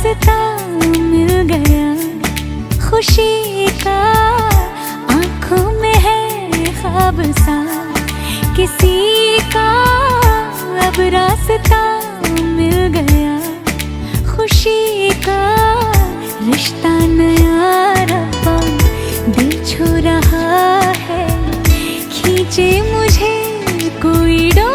रास्ता मिल गया खुशी का, आंखों में है ख्वाब सा किसी का। अब रास्ता मिल गया खुशी का, रिश्ता नया रब्बा दिल छू रहा है, खींचे मुझे कोई डोर।